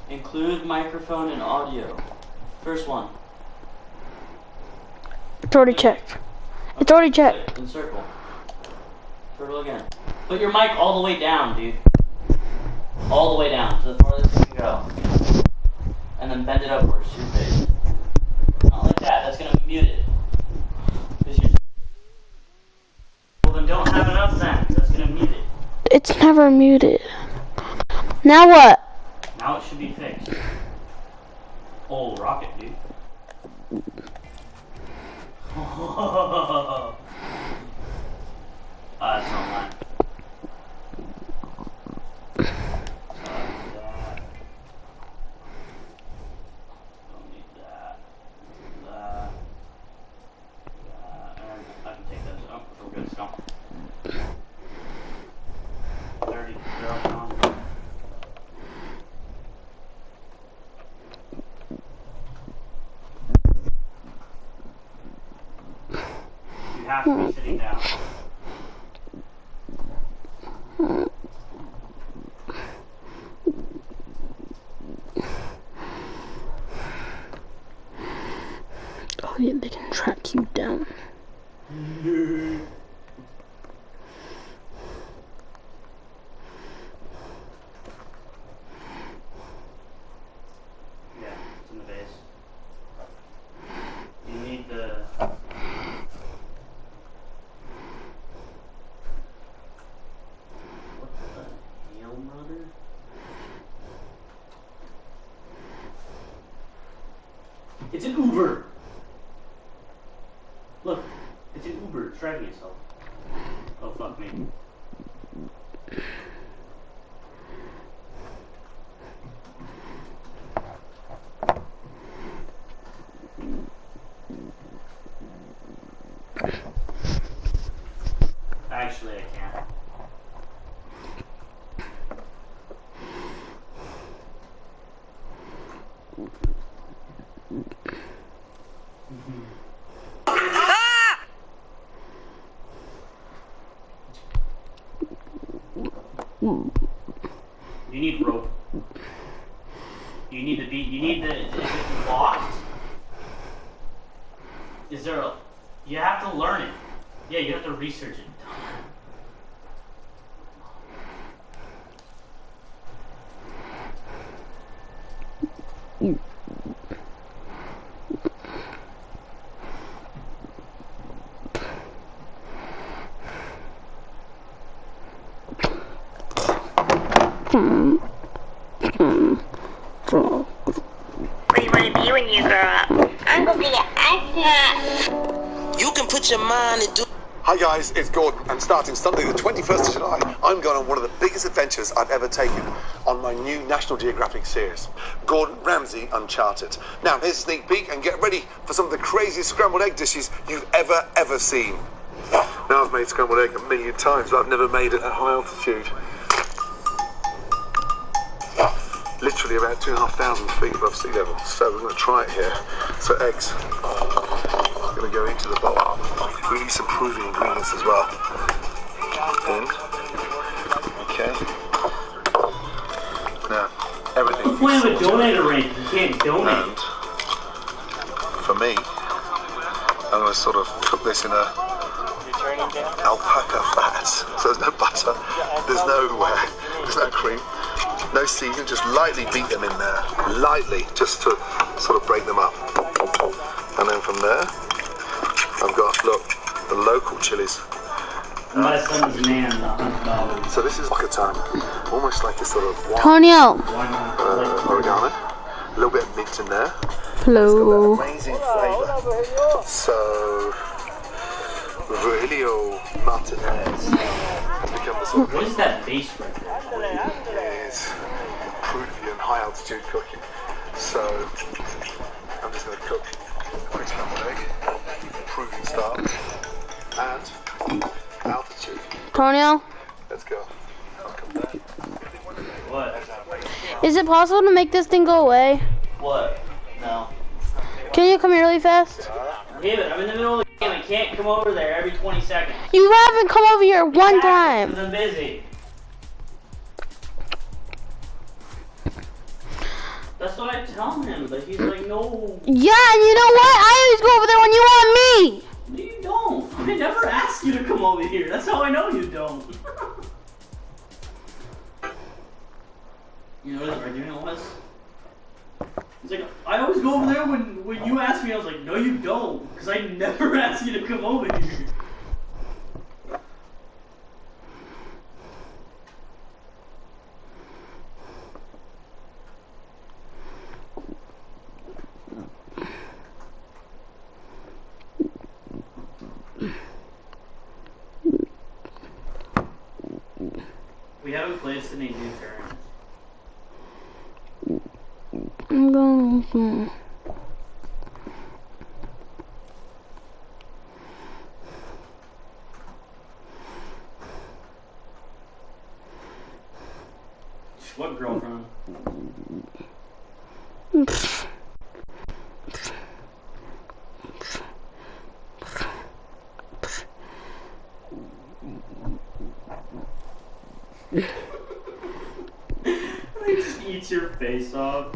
Include microphone and audio. First one. It's already checked. It's already checked. In circle. Circle again. Put your mic all the way down, dude. All the way down to the farthest you can go. And then bend it upwards to your face. Not like that. That's gonna mute it. Well, then don't have it up then. That's gonna mute it. It's never muted. Now what? Now it should be fixed. Oh, rocket, dude. It's not mine. Don't need that. That. And I can take those up. We're good. Stop. 30. They're on. You have to be sitting down. Oh yeah, they can track you down. Yeah, it's in the base. You need the... What the hell, brother? It's an Uber! Look, it's an Uber. It's driving itself. Oh, fuck me. Actually, I can't. You need rope. You need the beat. You need the. Is it locked? Is there a? You have to learn it. Yeah, you have to research it. What do you want to be when you grow up? I'm gonna be an astronaut. You can put your mind and do. Hi guys, it's Gordon, and starting Sunday the 21st of July, I'm going on one of the biggest adventures I've ever taken on my new National Geographic series, Gordon Ramsay Uncharted. Now, here's a sneak peek, and get ready for some of the craziest scrambled egg dishes you've ever seen. Now, I've made scrambled egg a million times, but I've never made it at high altitude. Literally about 2,500 feet above sea level, so we're going to try it here. So eggs. I'm going to go into the bowl. We need some proving ingredients as well. In. Okay. Now, everything. What's the point of a donator range? You can't donate. And for me, I'm going to sort of cook this in a alpaca fat. So there's no butter, there's no cream, no seasoning, just lightly beat them in there. Lightly, just to sort of break them up. And then from there, I've got, look, the local chilies. My son's man, $100. So this is like a time, almost like a sort of Tonio. oregano. A little bit of mint in there. Hello. Amazing flavour. So, Virgilio Martinez has become the sort of What is that base right there? is Peruvian high altitude cooking. So, I'm just going to cook a quick scrambled egg, Peruvian style, and altitude. Tonio, Let's go. What? is it possible to make this thing go away? What? No. Can you come here really fast? Yeah, but I'm in the middle of the game. I can't come over there every 20 seconds. You haven't come over here one time. Because I'm busy. That's what I tell him, but he's like, no. Yeah, and you know what? I always go over there when you want me. No, you don't. I never ask you to come over here. That's how I know you don't. You know what his argument was? He's like, I always go over there when you ask me. I was like, no, you don't, because I never ask you to come over here. We haven't placed any new turns. I'm going. What girlfriend? He just eats your face off.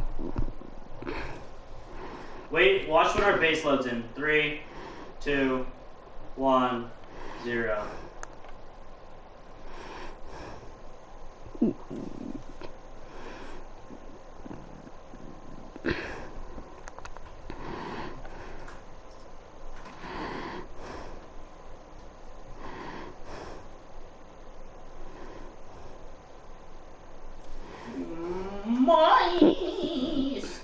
Wait, watch when our base loads in. 3, 2, 1, 0. Mice!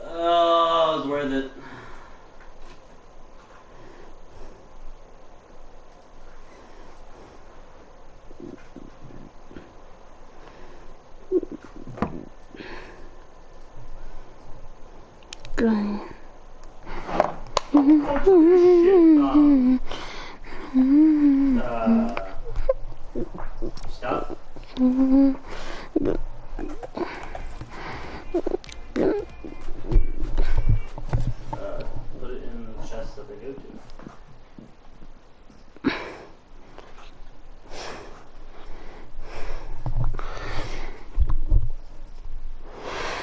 Oh, it was worth it. Go. Stop. Put it in the chest that they go to.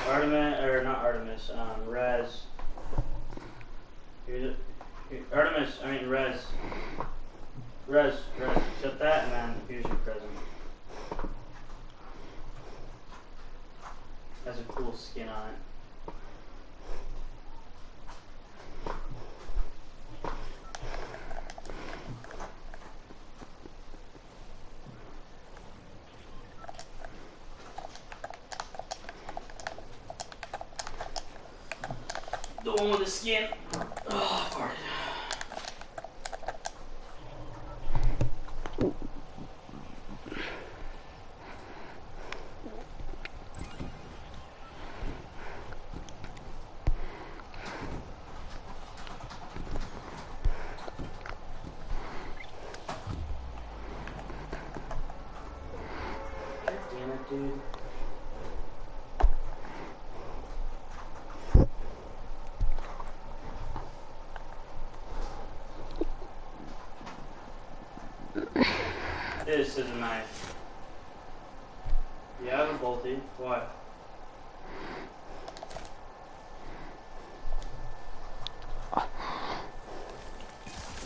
Artemis, or not Artemis, Rez. Here's it. Artemis, I mean Rez. Rez, accept that, and then here's your present. Has a cool skin on it. The one with the skin. Oh, farted. God damn it, dude. This is a knife. You have a bolty. Why?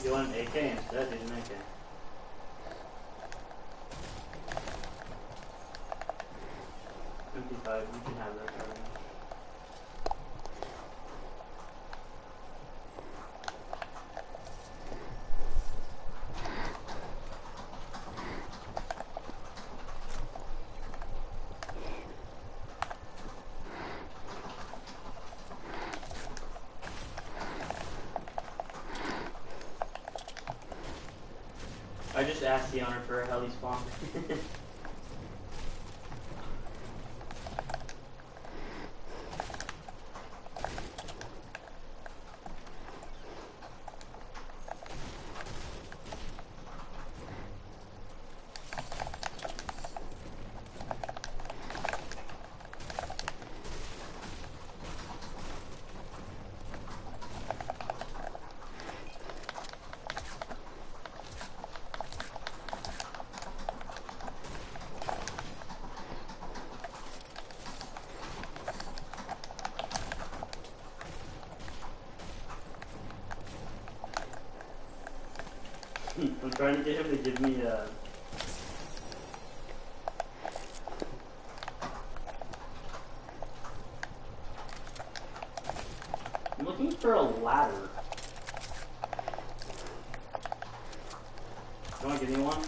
You want an AK instead? Use an AK. MP5, you can have that already. I just asked the owner for a heli spawn. I'm trying to get him to give me I'm looking for a ladder. Do you want to give me one?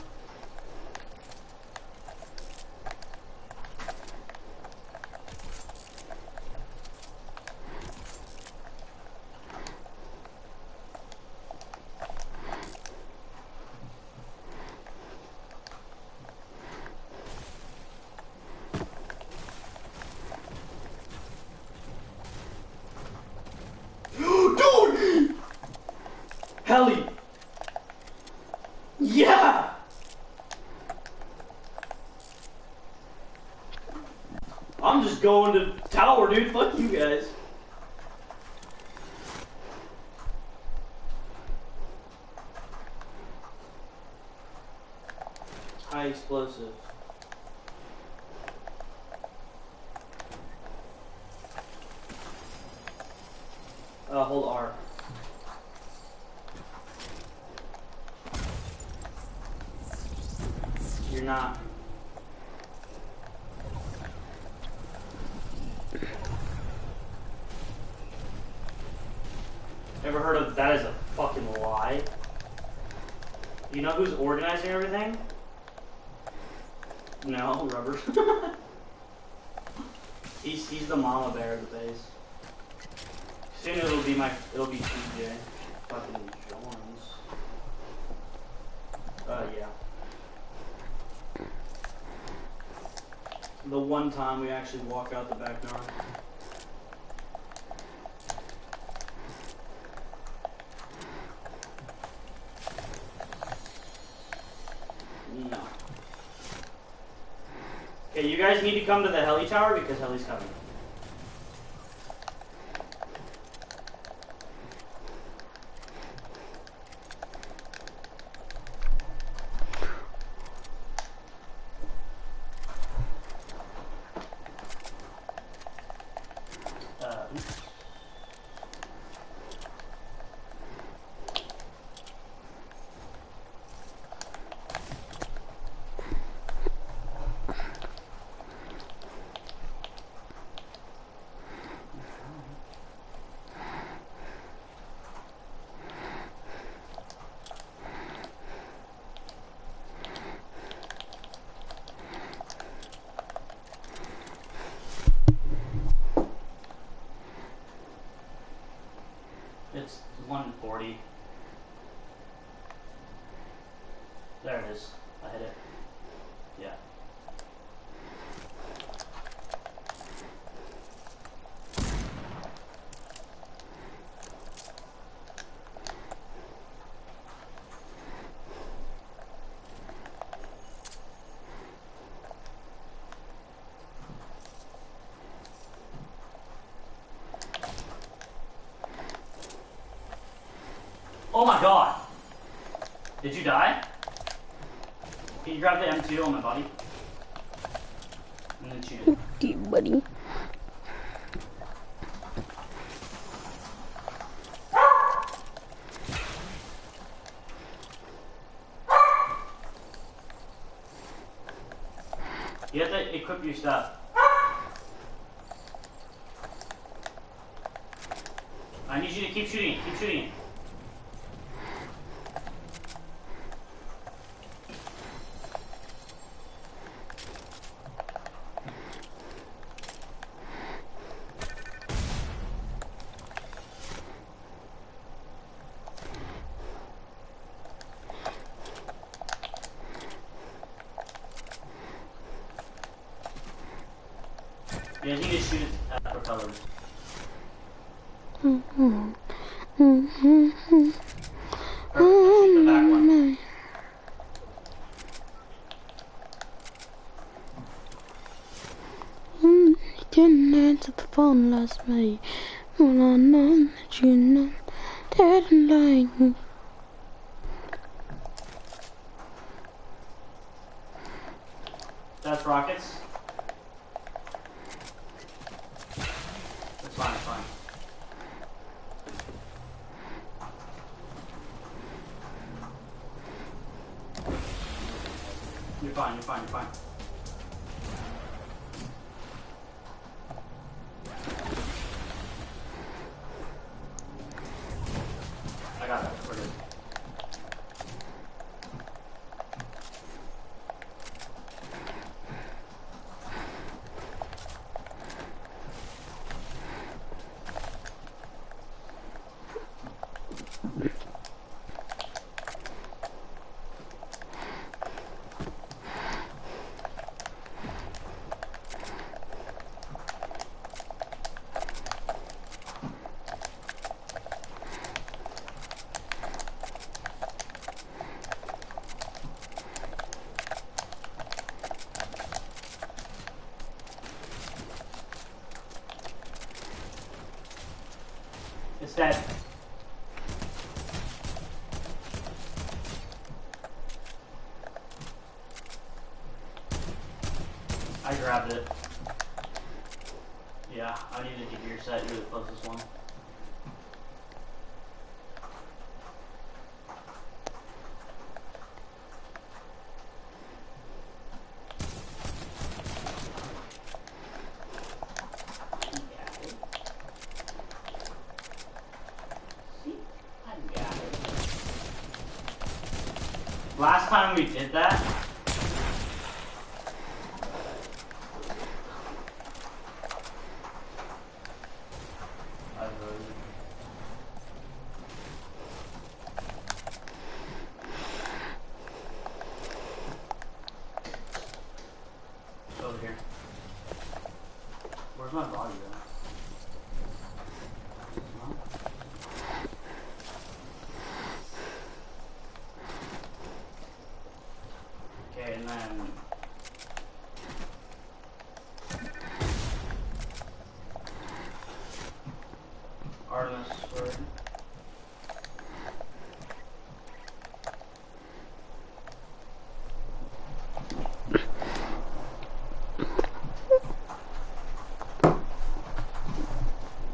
Dude! Heli! Yeah! I'm just going to tower, dude. Fuck you guys. High explosive. Hold R. You're not. Ever heard of that as a fucking lie? You know who's organizing everything? No, Rubber. he's the mama bear of the base. Soon it'll be TJ. Fucking Jones. Yeah. The one time we actually walk out the back door. No. Okay, you guys need to come to the heli tower because heli's coming. It's 140. There it is. I hit it. Yeah. Oh my god! Did you die? Can you grab the M2 on my body? And then shoot it. Okay, buddy. You have to equip your stuff. I need you to keep shooting it, keep shooting it. You guys need to shoot it at propellers. Perfect, shoot the back one. Didn't answer the phone last night. When I know that you know didn't like me. That's rockets. It's fine, it's fine. You're fine, you're fine, you're fine. I got that, we're good. It's dead. I grabbed it. Yeah, I needed to gear set. You're the closest one. Last time we did that, over here. Where's my body at? Okay, and then Artemis sword.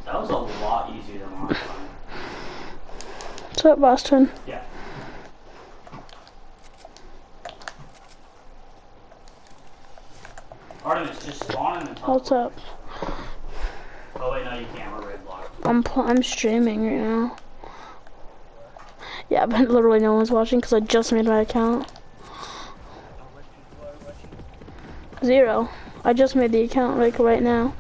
That was a lot easier than last time. What's up, Boston? Yeah. Artemis, just spawn and then teleport. What's up? Oh wait, no, you can't. We're red blocked. I'm streaming right now. Yeah, but literally no one's watching because I just made my account. 0. I just made the account like right now.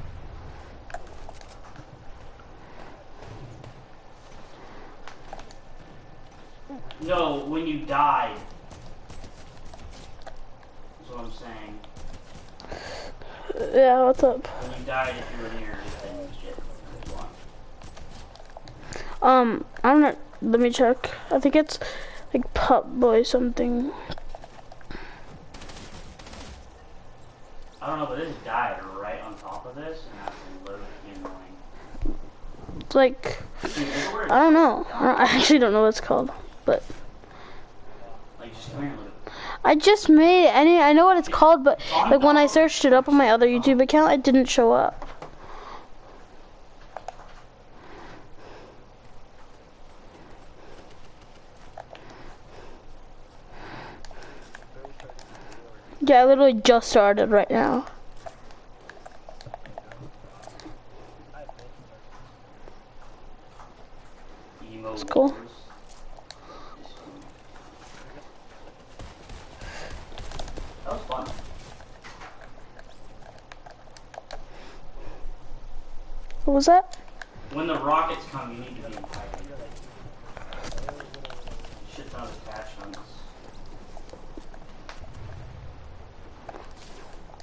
No, when you died. That's what I'm saying. Yeah, what's up? When you died, if you were near, then shit. I don't know. Let me check. I think it's like pupboy something. I don't know, but this died right on top of this, and that's low-key annoying. It's like, Dude, I don't know. I actually don't know what it's called, but like, just come here and look at I just made I know what it's called, but like when I searched it up on my other YouTube account, it didn't show up. Yeah, I literally just started right now. That's cool. That was fun. What was that? When the rockets come, you need to be in hiding. Shit ton of attachments.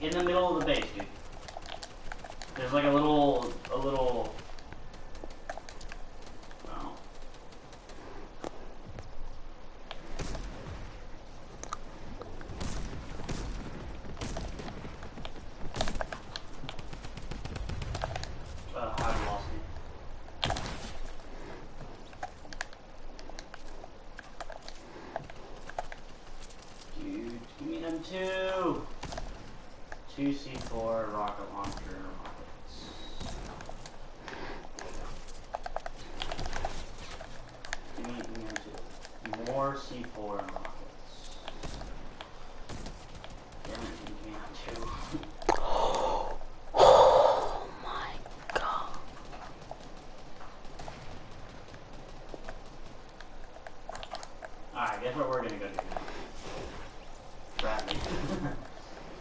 In the middle of the base, dude. There's there's like a little. Oh. I've lost me. Dude, give me them two. 2 C4 rocket launcher rockets. Give me them two. More C4 rockets. Damn it, give me them two. Oh my god. Alright, guess what we're gonna go do now? Grab me.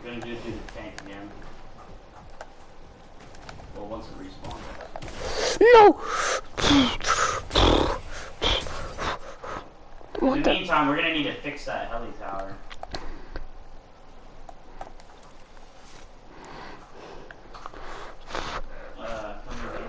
We're gonna do it through the tank again. Well, once it respawns. No! In the meantime, we're gonna need to fix that heli tower. Come here.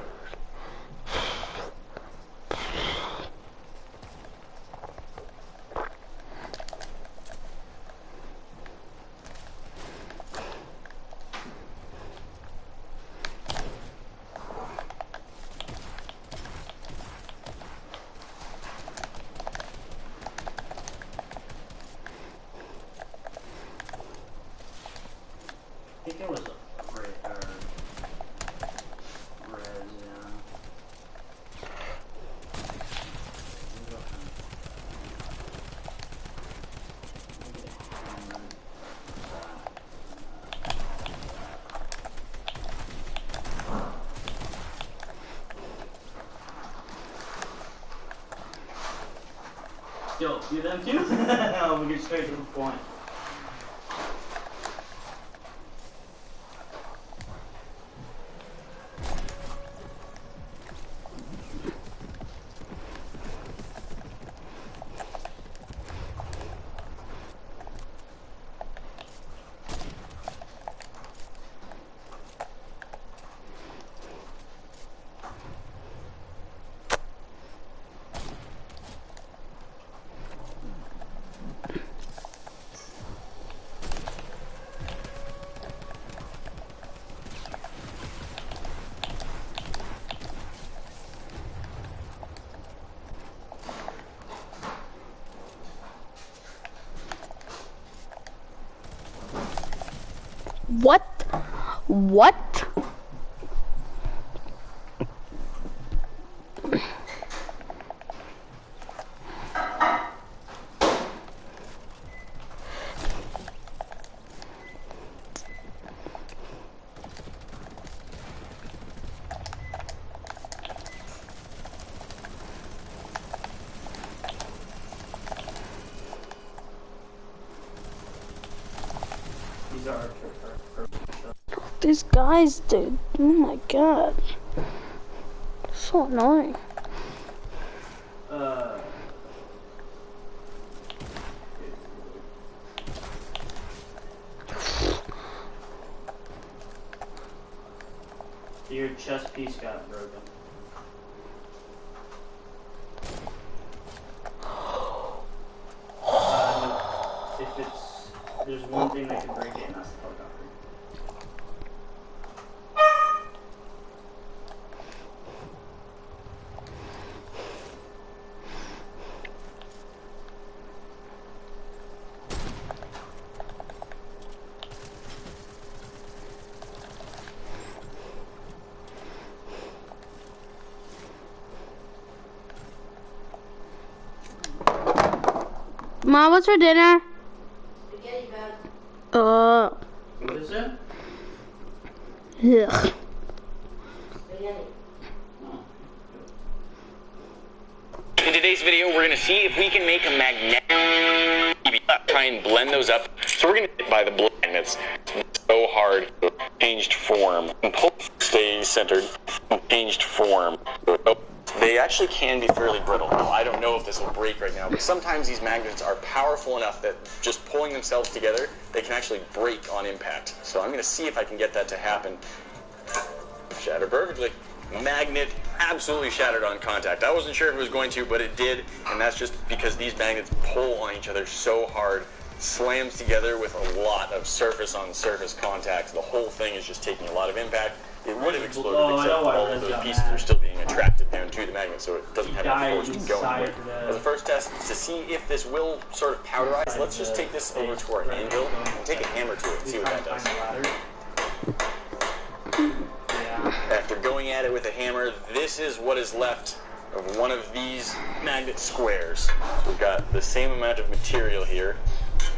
I think it was res, yeah. Yo, do them too? No, we get straight to the point. What? What? These are These guys, dude. Oh my god. So annoying. Your chest piece got broken. If it's, there's one thing that can break it, and that's the helicopter. Mom, what's for dinner? Spaghetti, man. What is it? Ugh. Spaghetti. In today's video, we're going to see if we can make a magnetic try and blend those up. So we're going to buy the blend that's so hard. Changed form. And stay centered. Changed form. They actually can be fairly brittle. Now, I don't know if this will break right now, but sometimes these magnets are powerful enough that just pulling themselves together, they can actually break on impact. So I'm going to see if I can get that to happen. shatter perfectly. Magnet absolutely shattered on contact. I wasn't sure if it was going to, but it did, and that's just because these magnets pull on each other so hard. Slams together with a lot of surface-on-surface contacts. The whole thing is just taking a lot of impact. It would have exploded, except all of those pieces are still being attracted down to the magnet, so it doesn't have any force to go anywhere. As a first test, to see if this will sort of powderize, let's just take this over to our anvil and take a hammer to it and see what that does. After going at it with a hammer, this is what is left of one of these magnet squares. So we've got the same amount of material here,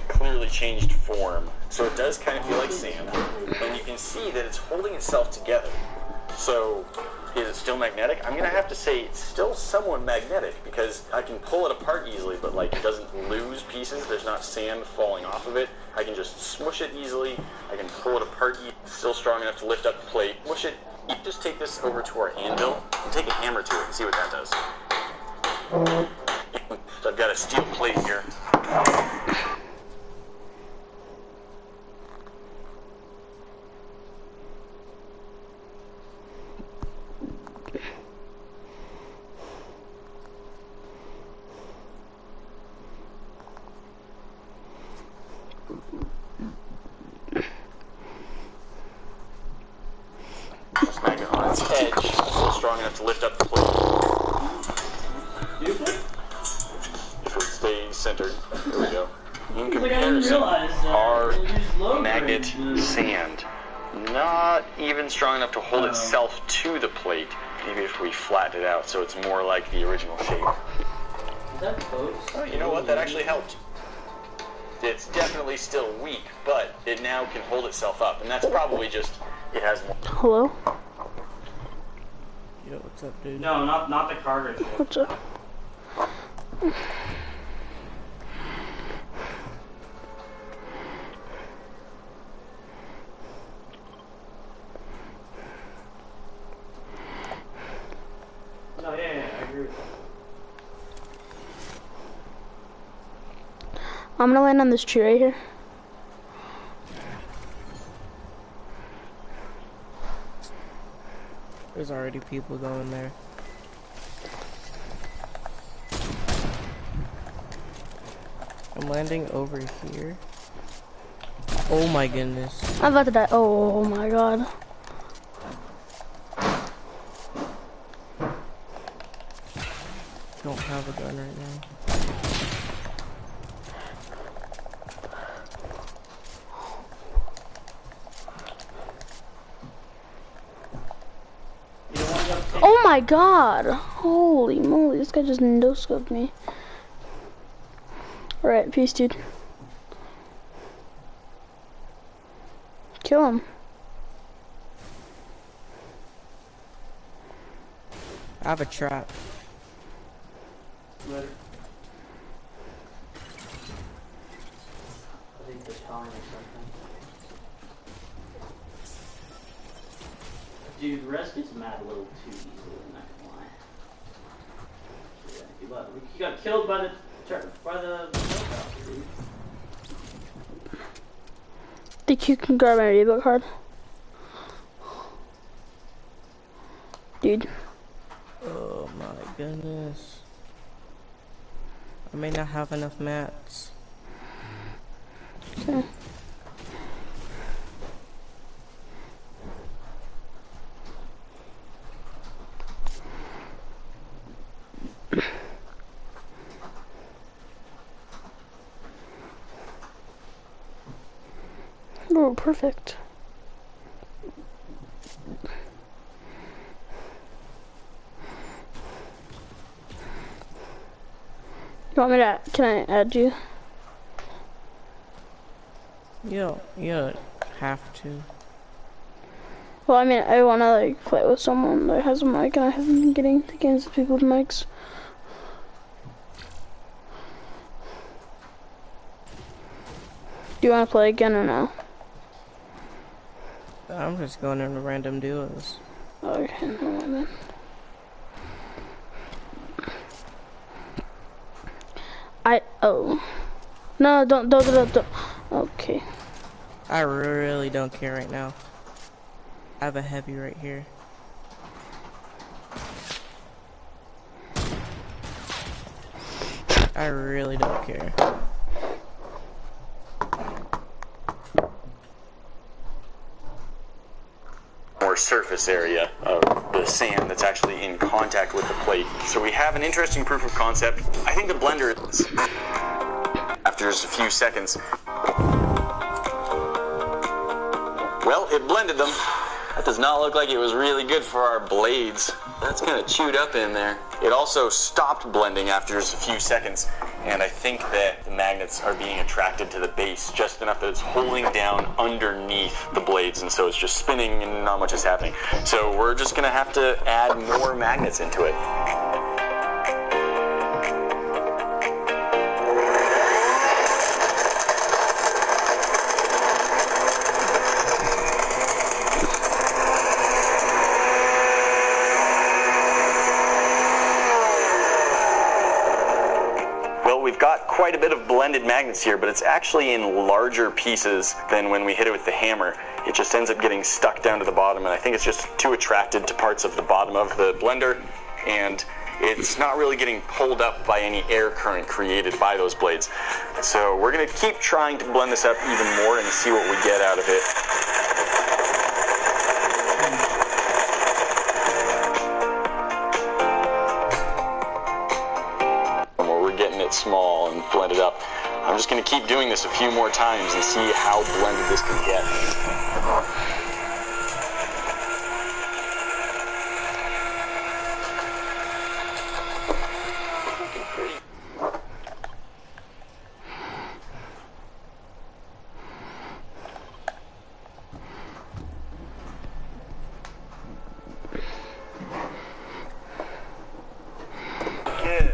clearly changed form. So it does kind of feel like sand, and you can see that it's holding itself together. So is it still magnetic? I'm gonna have to say it's still somewhat magnetic because I can pull it apart easily, but like it doesn't lose pieces. There's not sand falling off of it. I can just smush it easily. I can pull it apart. It's still strong enough to lift up the plate. Mush it. Just take this over to our anvil and take a hammer to it and see what that does. So I've got a steel plate here. This magnet on its edge is still strong enough to lift up the plate. If it stays centered, there we go. In comparison, our magnet sand, not even strong enough to hold itself to the plate, even if we flatten it out so it's more like the original shape. Is that close? Oh, you know what? That actually helped. It's definitely still weak, but it now can hold itself up, and that's probably just it has more. Hello? Yo, what's up, dude? No, not the cargo ship. What's up? No, yeah, I agree with that. I'm gonna land on this tree right here. There's already people going there. I'm landing over here. Oh my goodness. I'm about to die. Oh my god. Don't have a gun right now. Oh my god! Holy moly, this guy just no-scoped me. Alright, peace, dude. Kill him. I have a trap. Later. I think they're telling me something. Dude, the rest gets mad a little too easily, I'm not gonna lie. Yeah, he got killed by the helicopter, dude. Think you can grab my reboot card? Dude. Oh my goodness. I may not have enough mats. Okay. Oh, perfect. You want me to, can I add you? You don't have to. Well, I mean, I want to like play with someone that has a mic, and I haven't been getting the games with people with mics. Do you want to play again or no? I'm just going into random duos. Okay, no then. No, don't. Okay. I really don't care right now. I have a heavy right here. I really don't care. More surface area of the sand that's actually in contact with the plate. So we have an interesting proof of concept. I think the blender is, after just a few seconds, well, it blended them. That does not look like it was really good for our blades. That's kind of chewed up in there. It also stopped blending after just a few seconds, and I think that the magnets are being attracted to the base just enough that it's holding down underneath the blades, and so it's just spinning and not much is happening. So we're just gonna have to add more magnets into it. We've got quite a bit of blended magnets here, but it's actually in larger pieces than when we hit it with the hammer. It just ends up getting stuck down to the bottom, and I think it's just too attracted to parts of the bottom of the blender, and it's not really getting pulled up by any air current created by those blades. So we're going to keep trying to blend this up even more and see what we get out of it. Small and blend it up. I'm just going to keep doing this a few more times and see how blended this can get. Good.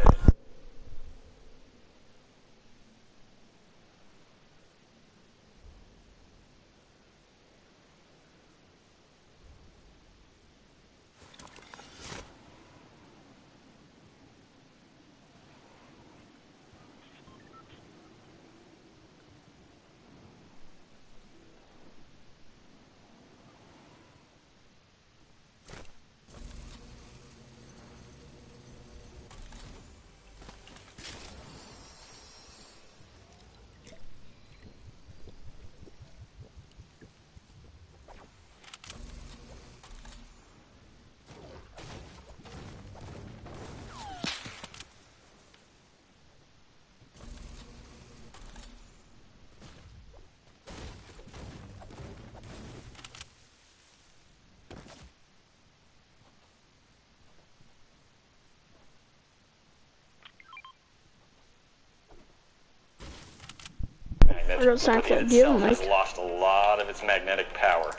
Has lost a lot of its magnetic power.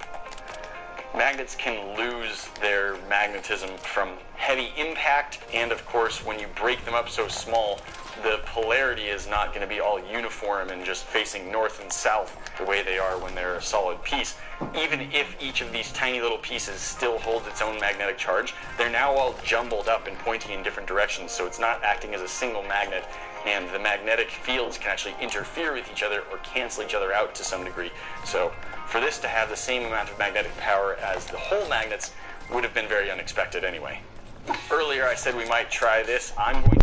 Magnets can lose their magnetism from heavy impact, and of course when you break them up so small, the polarity is not going to be all uniform and just facing north and south the way they are when they're a solid piece. Even if each of these tiny little pieces still holds its own magnetic charge, they're now all jumbled up and pointing in different directions, so it's not acting as a single magnet, and the magnetic fields can actually interfere with each other or cancel each other out to some degree. So for this to have the same amount of magnetic power as the whole magnets would have been very unexpected anyway. Earlier I said we might try this. I'm going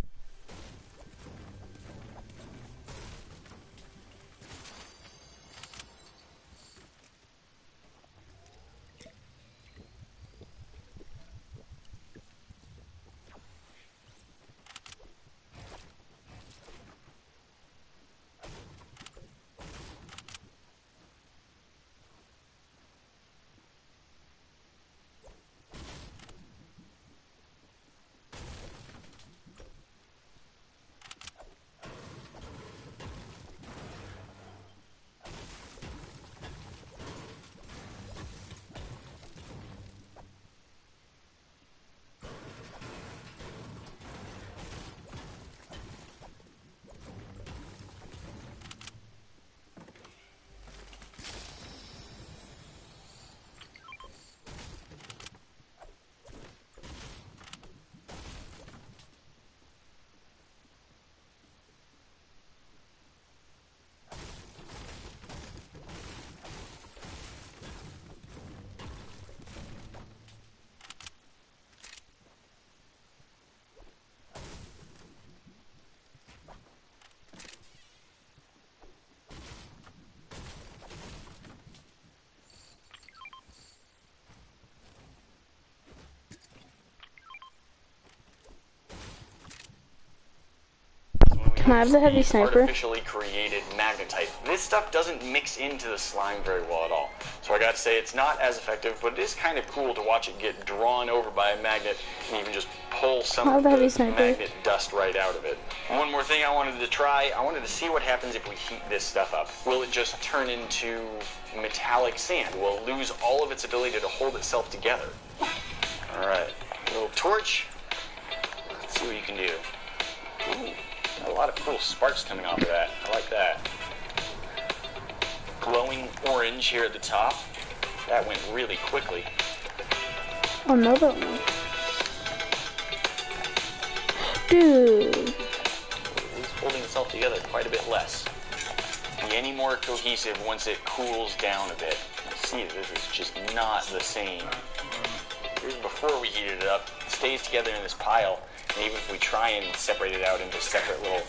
I have the heavy the sniper? artificially created magnetite. This stuff doesn't mix into the slime very well at all. So I gotta say, it's not as effective, but it is kind of cool to watch it get drawn over by a magnet and even just pull some of the magnet dust right out of it. One more thing I wanted to try, I wanted to see what happens if we heat this stuff up. Will it just turn into metallic sand? Will it lose all of its ability to hold itself together? Alright, a little torch. Let's see what you can do. Ooh, a lot of cool sparks coming off of that. I like that. Glowing orange here at the top. That went really quickly. Another one. Dude. It's holding itself together quite a bit less. Be any more cohesive once it cools down a bit. See, this is just not the same. Here's before we heated it up. It stays together in this pile. And even if we try and separate it out into separate little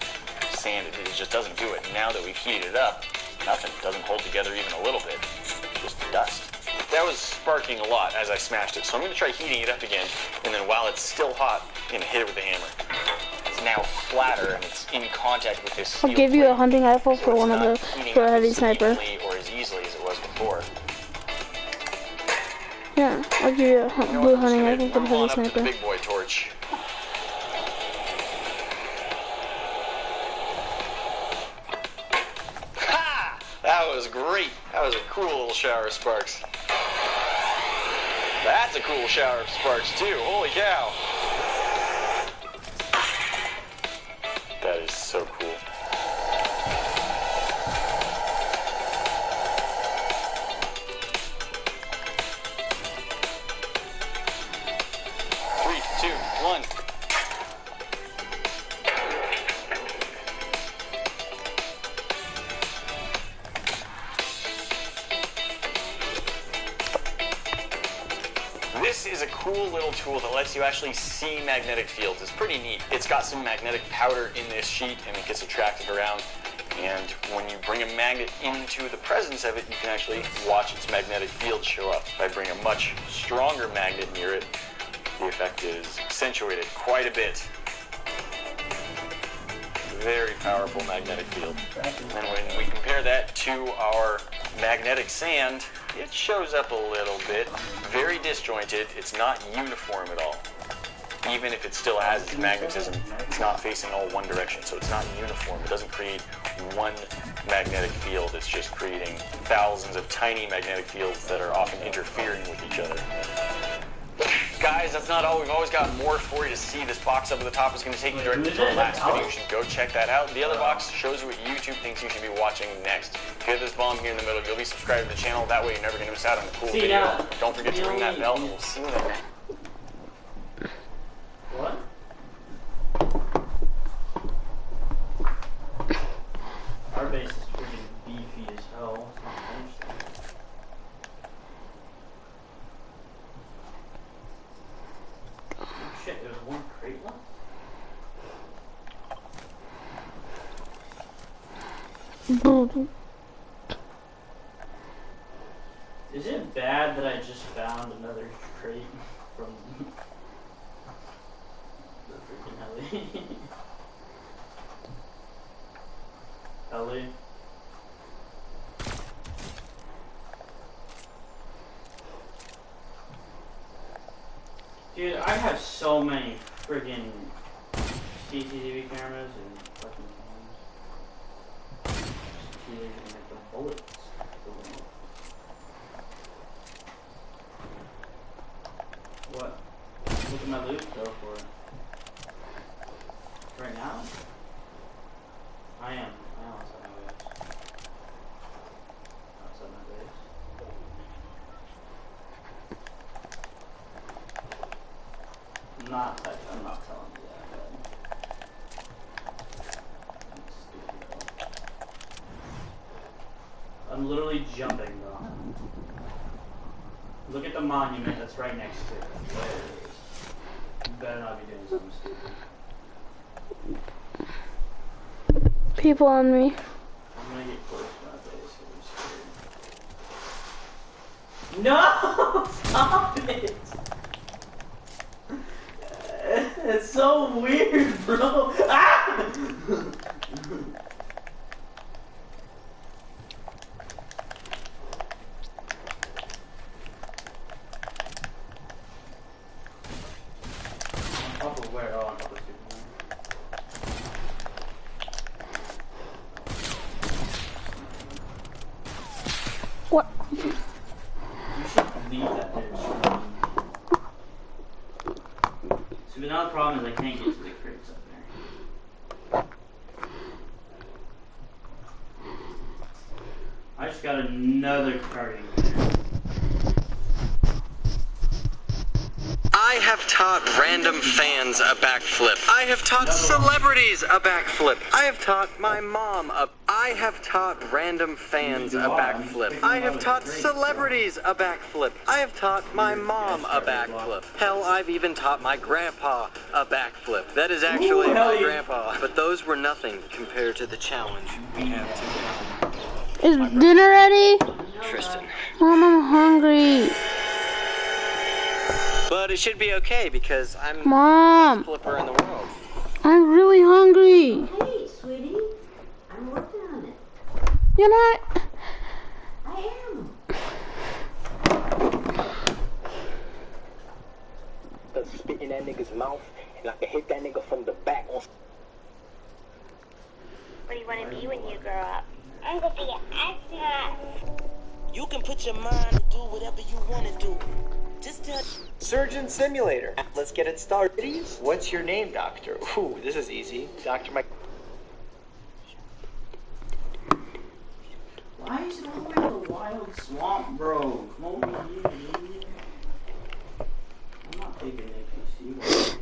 sand, it just doesn't do it. Now that we've heated it up, nothing. It doesn't hold together even a little bit. Just dust. That was sparking a lot as I smashed it. So I'm going to try heating it up again. And then while it's still hot, I'm going to hit it with a hammer. It's now flatter and it's in contact with this steel I'll give you a plate. hunting rifle for one of the for a heavy sniper. Or as easily as it was before. Yeah, I'll give you a blue hunting rifle for the heavy Up to the sniper. big boy torch. Ha! That was great. That was a cool little shower of sparks. That's a cool shower of sparks too. Holy cow. That is so cool. Three, two, one. This is a cool little tool that lets you actually see magnetic fields. It's pretty neat. It's got some magnetic powder in this sheet and it gets attracted around. And when you bring a magnet into the presence of it, you can actually watch its magnetic field show up. If I bring a much stronger magnet near it, the effect is accentuated quite a bit. Very powerful magnetic field. And when we compare that to our magnetic sand, it shows up a little bit. Very disjointed. It's not uniform at all. Even if it still has its magnetism, it's not facing all one direction, so it's not uniform. It doesn't create one magnetic field. It's just creating thousands of tiny magnetic fields that are often interfering with each other. Guys, that's not all. We've always got more for you to see. This box up at the top is going to take you directly to our last video. You should go check that out. The other box shows you what YouTube thinks you should be watching next. If you hit this bomb here in the middle, you'll be subscribed to the channel. That way you're never going to miss out on the cool video. Don't forget to ring that bell, and we'll see you there. What? Our base is pretty beefy as hell. Oh shit, there's one crate left? Is it bad that I just found another crate from the freaking heli? Heli? Dude, I have so many friggin' CCTV cameras and fucking cameras. Just even make the bullets. What? Look at my loot, go for it. Right now? I am outside my base. Outside my base. I'm not telling you that, but that's stupid though. I'm literally jumping though. Look at the monument that's right next to it. There it is. You better not be doing something stupid. People on me. I'm gonna get close to my base because I'm scared. No! Stop it! It's so weird, bro. Ah! On top of where? Oh, on top of Superman. What? You should leave that there. So now the problem is I can't get to the crates up there. I just got another targeting. I have taught random fans a backflip. I have taught celebrities a backflip. I have taught my mom a... I have taught random fans a backflip. I have taught celebrities a backflip. I have taught my mom a backflip. Hell, I've even taught my grandpa a backflip. That is actually my grandpa. But those were nothing compared to the challenge we have today. Is dinner ready? Tristan. Mom, I'm hungry. But it should be okay because I'm the Mom, best flipper in the world. I'm really hungry. Hey, sweetie. I'm working on it. You're not. I am. Spit in that nigga's mouth, and I can hit that nigga from the back. What do you want to be when you grow up? I'm gonna be an astronaut. You can put your mind to do whatever you want to do. Just tell. Surgeon Simulator. Let's get it started. What's your name, Doctor? Ooh, this is easy. Dr. Mike. Why is it all the way to the wild swamp, bro? Come over here, dude. I'm not taking APC.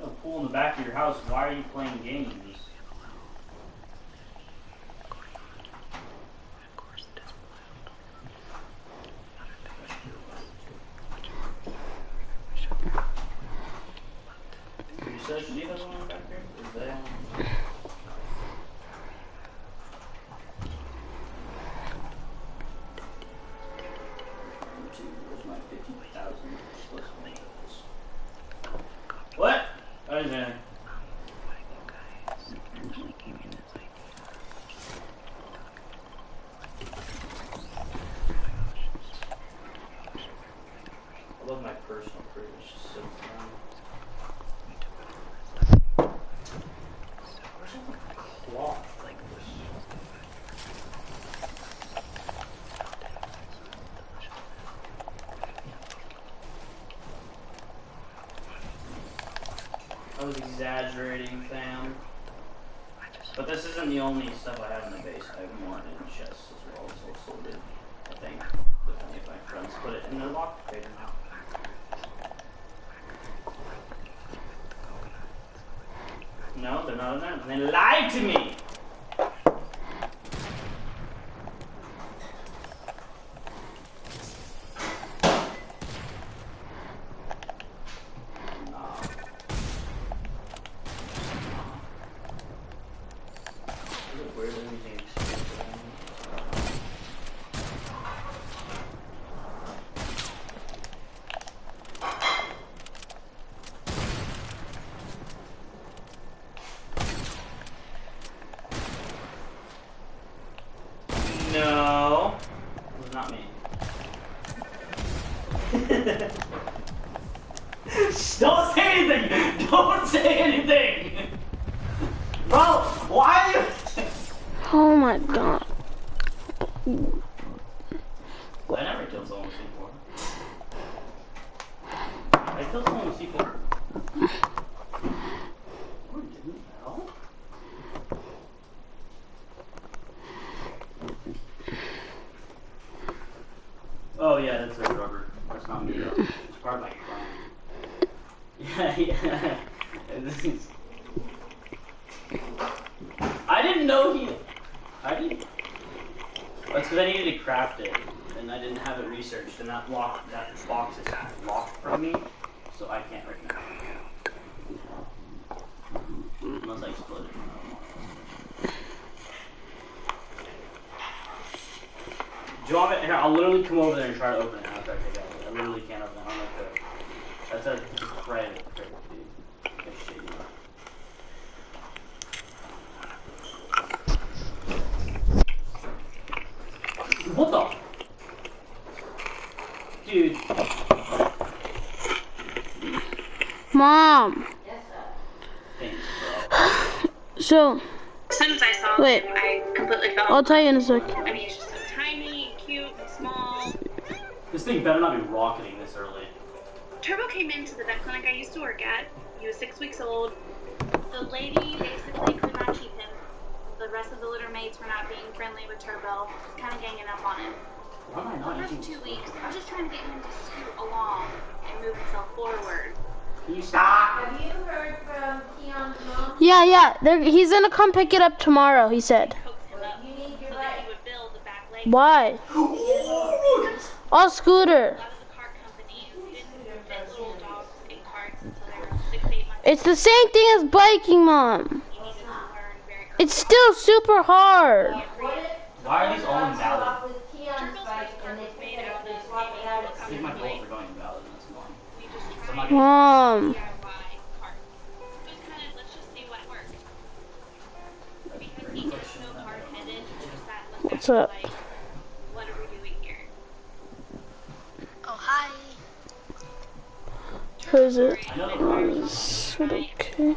A pool in the back of your house. Why are you playing games? Does she have one back there? Is that one? Where's my 50,000 plus one? What? What is that? I love my personal career. It's just so fun. Cloth like this. I was exaggerating, fam. But this isn't the only stuff I have in the base. I have more in chests as well, so sorted. I think. Depending if my friends put it in their lock crate or not. No, they're not in there. They lied to me! No, it was not me. Don't say anything! Don't say anything! Bro, why are you... Oh my god. I never killed someone with C4. I killed someone with C4. Oh, didn't know? Oh yeah, that's a rubber. That's not me though. It's part of my crime. Yeah. This is... I didn't know he... I didn't... That's because I needed to craft it, and I didn't have it researched, and that box is locked from me, so I can't right now. Unless I explode it. Do you want me? Here, I'll literally come over there and try to open it. And I'll try to take it out. I literally can't open it. I don't know if that's a credit, dude. It's shady. What the? Dude. Mom. Thanks, bro. So. As soon as I saw Wait. him, I completely fell. I'll tell you in a sec. I mean, he's just so tiny, and cute, and small. This thing better not be rocketing this early. Turbo came into the vet clinic I used to work at. He was 6 weeks old. The lady basically could not keep him. The rest of the litter mates were not being friendly with Turbo, kind of ganging up on him. Why am I not For using 2 weeks, I was just trying to get him to scoot along and move himself forward. Can you stop? Have you heard from Keon's mom? Yeah. He's gonna come pick it up tomorrow, he said. Coax him up You need your so that he would build the back leg. Why? Oh, Scooter. A lot of the cart companies didn't fit little dogs in carts until they were 6 to 8 months. It's the same thing as biking, Mom. You needed to learn very early. It's still super hard. Why are these all invalid? With Keon's Turbo's bike first and part they was made picked it out up of and this swapped it out. helicopter See, my blade. goals are going invalid in this one. We just So tried I'm not it. gonna- Mom. DIY cart. Just kind of, let's just see what works. Because he is so hard-headed, just that looked What's at me up? like, what are we doing here? Oh, hi. Who is it? I know the Is it okay?